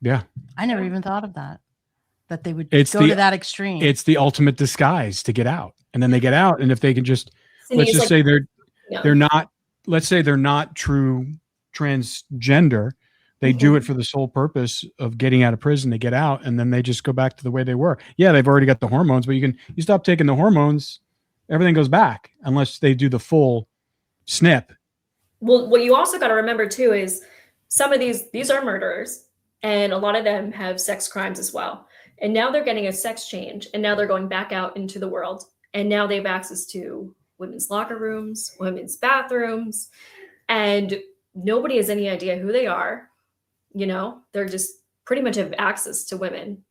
Yeah. I never even thought of that they would go to that extreme. It's the ultimate disguise to get out. And then they get out. And if they can just, let's just say they're not, let's say they're not true transgender. They do it for the sole purpose of getting out of prison. They get out and then they just go back to the way they were. Yeah, they've already got the hormones, but you stop taking the hormones, everything goes back unless they do the full snip. Well, what you also got to remember too is some of these are murderers, and a lot of them have sex crimes as well. And now they're getting a sex change, and now they're going back out into the world, and now they have access to women's locker rooms, women's bathrooms, and nobody has any idea who they are. They're just pretty much have access to women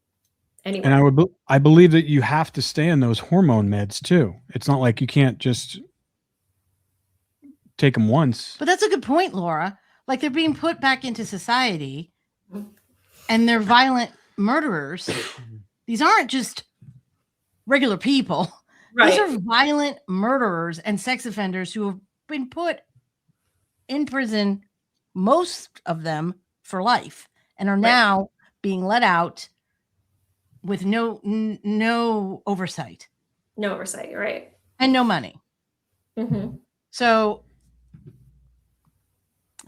anyway. And I believe that you have to stay on those hormone meds too. It's not like you can't just take them once. But that's a good point, Laura. Like, they're being put back into society and they're violent murderers. These aren't just regular people. Right. These are violent murderers and sex offenders who have been put in prison, most of them for life, and are now being let out with no oversight. No oversight, right? And no money. Mm-hmm. So,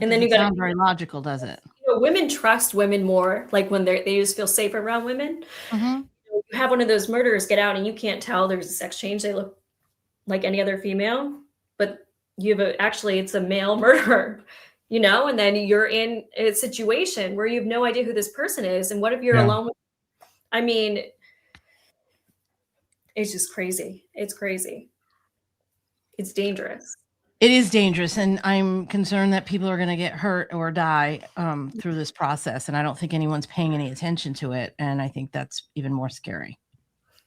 and then you got sound very logical, does it? You know, women trust women more, like when they just feel safe around women. Mm-hmm. You have one of those murderers get out and you can't tell there's a sex change. They look like any other female, but you have actually it's a male murderer, you know, and then you're in a situation where you have no idea who this person is. And what if you're alone with, I mean, it's just crazy. It's crazy. It's dangerous. It is dangerous, and I'm concerned that people are going to get hurt or die through this process, and I don't think anyone's paying any attention to it, and I think that's even more scary.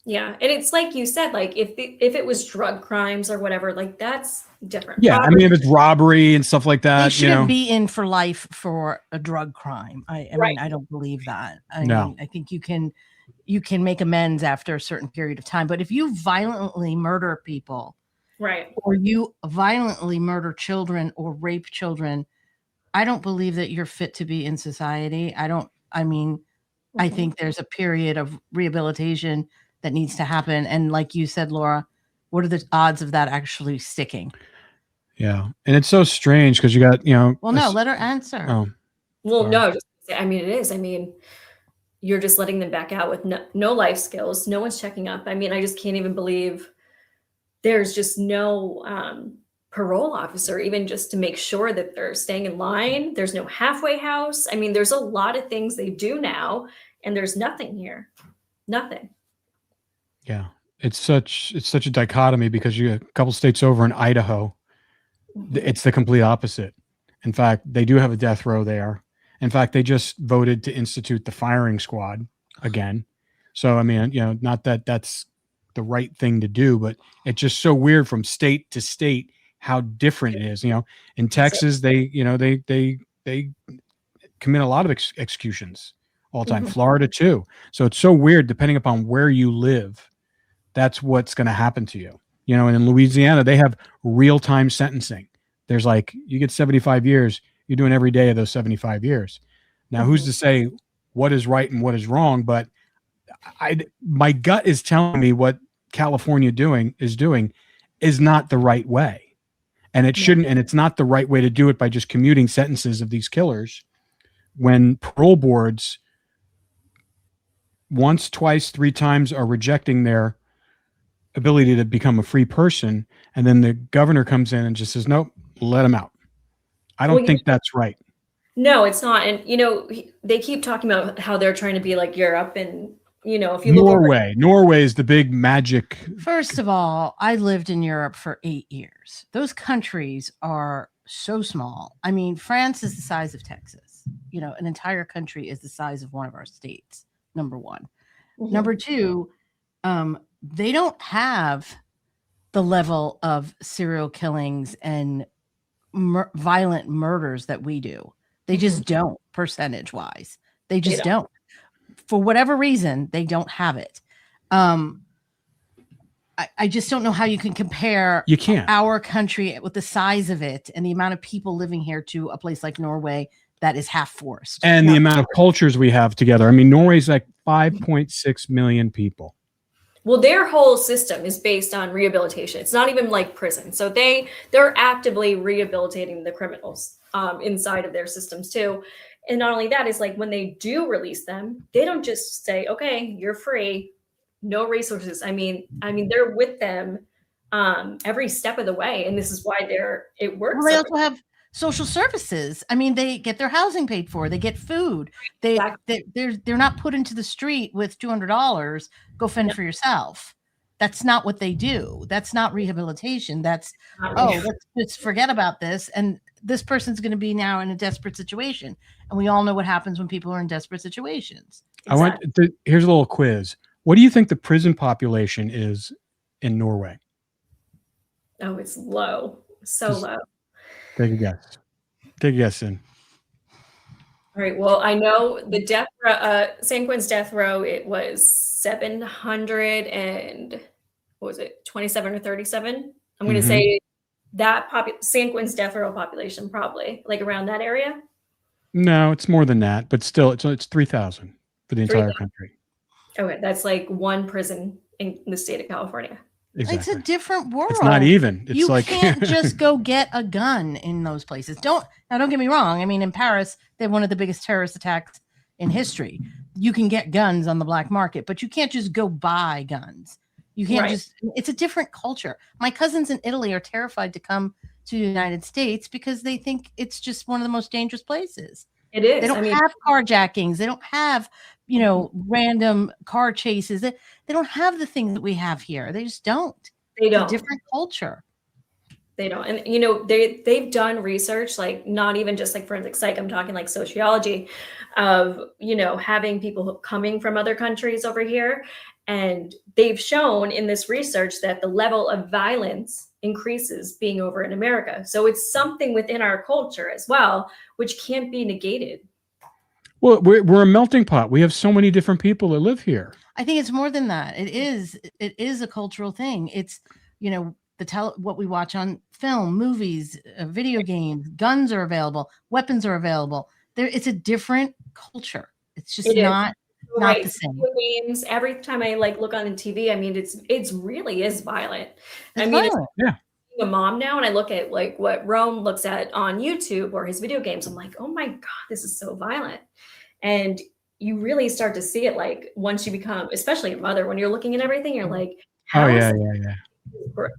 Yeah, and it's like you said, like if it was drug crimes or whatever, like that's different. Yeah, I mean, if it's robbery and stuff like that, they shouldn't be in for life for a drug crime. I mean, I don't believe that. I mean, I think you can make amends after a certain period of time, but if you violently murder people, right, or you violently murder children or rape children, I don't believe that you're fit to be in society. I think there's a period of rehabilitation that needs to happen. And like you said, Laura, what are the odds of that actually sticking? Yeah. And it's so strange because you got, well, no, let her answer. Oh, well, no, I mean, it is. I mean, you're just letting them back out with no life skills. No one's checking up. I mean, I just can't even believe there's just no parole officer, even just to make sure that they're staying in line. There's no halfway house. I mean, there's a lot of things they do now, and there's nothing here. Nothing. Yeah. It's such a dichotomy because you a couple states over in Idaho, it's the complete opposite. In fact, they do have a death row there. In fact, they just voted to institute the firing squad again. So, I mean, not that that's the right thing to do, but it's just so weird from state to state how different it is. In Texas, they commit a lot of executions all the time. Florida too. So it's so weird depending upon where you live. That's what's going to happen to you. And in Louisiana, they have real-time sentencing. There's like, you get 75 years, you're doing every day of those 75 years. Now, who's to say what is right and what is wrong? But my gut is telling me what California is doing is not the right way. And it shouldn't, and it's not the right way to do it by just commuting sentences of these killers when parole boards once, twice, 3 times are rejecting their ability to become a free person. And then the governor comes in and just says, nope, let them out. I don't think that's right. No, it's not. And, they keep talking about how they're trying to be like Europe and, if you look Norway is the big magic. First of all, I lived in Europe for 8 years. Those countries are so small. I mean, France is the size of Texas. An entire country is the size of one of our states. Number one. Number two, they don't have the level of serial killings and violent murders that we do. They just don't, percentage wise. They just don't. For whatever reason, they don't have it. I just don't know how you can compare our country with the size of it and the amount of people living here to a place like Norway that is half forest. And the amount of cultures we have together. I mean, Norway's like 5.6 million people. Well, their whole system is based on rehabilitation. It's not even like prison. So they're actively rehabilitating the criminals inside of their systems too. And not only that, is like when they do release them, they don't just say, okay, you're free, no resources. I mean, they're with them every step of the way. And this is why it works. Well, they also have social services. I mean, they get their housing paid for, they get food. They're not put into the street with $200, go fend for yourself. That's not what they do. That's not rehabilitation. That's, let's just forget about this. And this person's going to be now in a desperate situation, and we all know what happens when people are in desperate situations. Here's a little quiz. What do you think the prison population is in Norway? Oh, it's low. So Just low. Take a guess. Take a guess in. All right. Well, I know the death row, San Quentin's death row, it was 700 and what was it, 27 or 37? I'm going to say that San Quentin's death row population, probably like around that area. No, it's more than that, but still, it's 3,000 for the entire 3,000. country. Okay, that's like one prison in the state of California. Exactly. It's a different world. It's not even. It's you like can't just go get a gun in those places. Don't get me wrong. I mean, in Paris, they have one of the biggest terrorist attacks in history. You can get guns on the black market, but you can't just go buy guns. You can't it's a different culture. My cousins in Italy are terrified to come to the United States because they think it's just one of the most dangerous places. It is. They don't have carjackings. They don't have, random car chases. They don't have the things that we have here. They just don't. They don't. It's a different culture. They don't. And, they've done research, like not even just like forensic psych, I'm talking like sociology of, having people coming from other countries over here. And they've shown in this research that the level of violence increases being over in America. So it's something within our culture as well, which can't be negated. Well, we're a melting pot. We have so many different people that live here. I think it's more than that. It is a cultural thing. It's, what we watch on film, movies, video games, guns are available, weapons are available. It's a different culture. It's just not the same. Video games, every time I look on the TV, I mean, it's really is violent. It's a mom now, and I look at like what Rome looks at on YouTube or his video games. I'm like, oh my God, this is so violent. And you really start to see it like once you become, especially a mother, when you're looking at everything, you're like, how is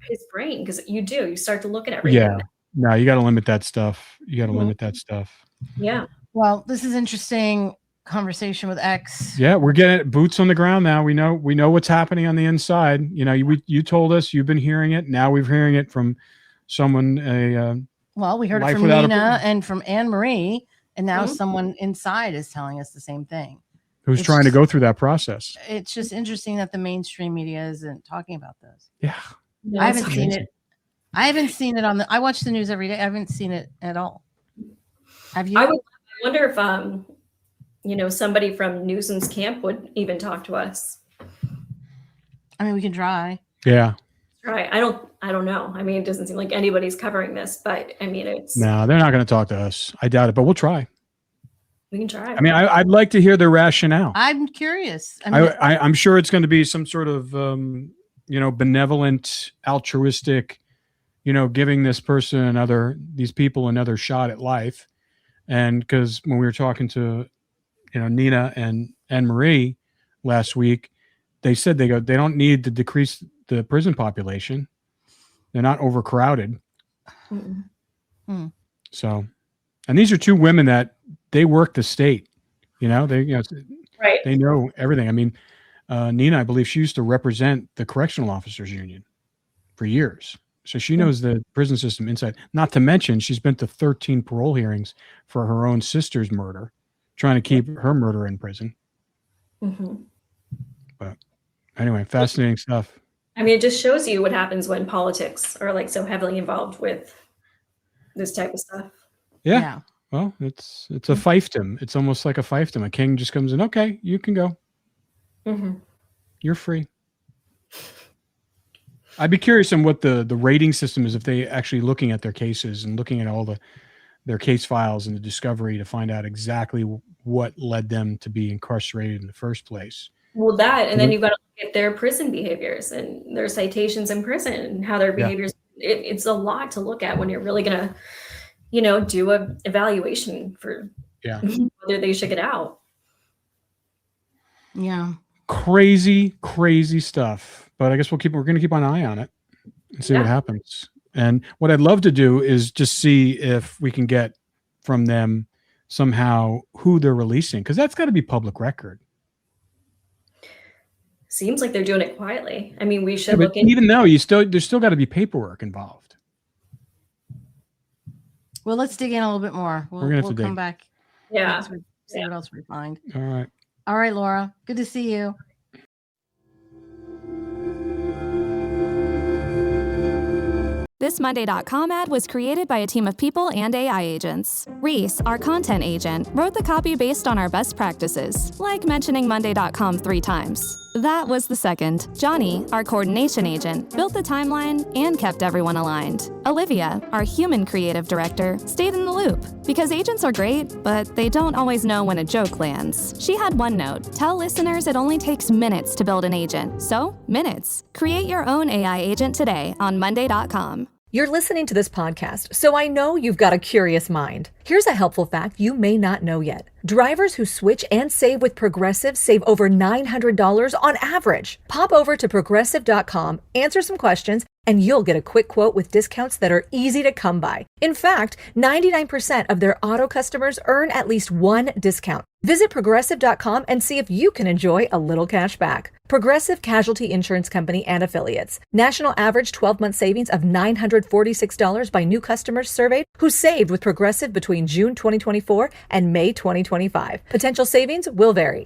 his brain? Because you start to look at everything. Yeah. No, you got to limit that stuff. Limit that stuff. Yeah. Well, this is interesting conversation with X. Yeah, we're getting boots on the ground now. We know what's happening on the inside. You told us, you've been hearing it. Now we're hearing it from someone. We heard it from Nina and from Anne Marie, and now someone inside is telling us the same thing. Who's trying to go through that process? It's just interesting that the mainstream media isn't talking about this. Yeah, No, I haven't seen it. I haven't seen it I watch the news every day. I haven't seen it at all. Have you? I wonder if somebody from Newsom's camp would even talk to us. I mean, we can try. Yeah. Right. I don't know. I mean, it doesn't seem like anybody's covering this, but I mean, No, they're not going to talk to us. I doubt it, but we'll try. We can try. I mean, I'd like to hear their rationale. I'm curious. I'm sure it's going to be some sort of, benevolent, altruistic, giving this person these people another shot at life. And because when we were talking to, Nina and Anne-Marie last week, they said they don't need to decrease the prison population. They're not overcrowded. Mm-hmm. So, and these are two women that they work the state, right. They know everything. I mean, Nina, I believe she used to represent the correctional officers union for years. So she knows the prison system inside, not to mention she's been to 13 parole hearings for her own sister's murder, trying to keep her murderer in prison. Mm-hmm. But anyway, fascinating stuff. I mean, it just shows you what happens when politics are so heavily involved with this type of stuff. Yeah. Well, it's a fiefdom. It's almost like a fiefdom. A king just comes in. Okay, you can go. Mm-hmm. You're free. I'd be curious on what the rating system is, if they actually looking at their cases and looking at all their case files and the discovery to find out exactly what led them to be incarcerated in the first place. Well, that, and then you've got to look at their prison behaviors and their citations in prison and how their behaviors, it's a lot to look at when you're really going to, do a evaluation for whether they should get out. Yeah. Crazy stuff. But I guess we're going to keep an eye on it and see what happens. And what I'd love to do is just see if we can get from them somehow who they're releasing, because that's got to be public record. Seems like they're doing it quietly. I mean, we should look into, even though there's still got to be paperwork involved. Well, let's dig in a little bit more. We're gonna have We'll to come dig. back. Yeah. next week, see what else we find. All right. All right, Laura. Good to see you. This Monday.com ad was created by a team of people and AI agents. Reese, our content agent, wrote the copy based on our best practices, like mentioning Monday.com 3 times. That was the second. Johnny, our coordination agent, built the timeline and kept everyone aligned. Olivia, our human creative director, stayed in the loop. Because agents are great, but they don't always know when a joke lands. She had one note: tell listeners it only takes minutes to build an agent. So, minutes. Create your own AI agent today on Monday.com. You're listening to this podcast, so I know you've got a curious mind. Here's a helpful fact you may not know yet. Drivers who switch and save with Progressive save over $900 on average. Pop over to Progressive.com, answer some questions, and you'll get a quick quote with discounts that are easy to come by. In fact, 99% of their auto customers earn at least one discount. Visit Progressive.com and see if you can enjoy a little cash back. Progressive Casualty Insurance Company and Affiliates. National average 12-month savings of $946 by new customers surveyed who saved with Progressive between June 2024 and May 2025. Potential savings will vary.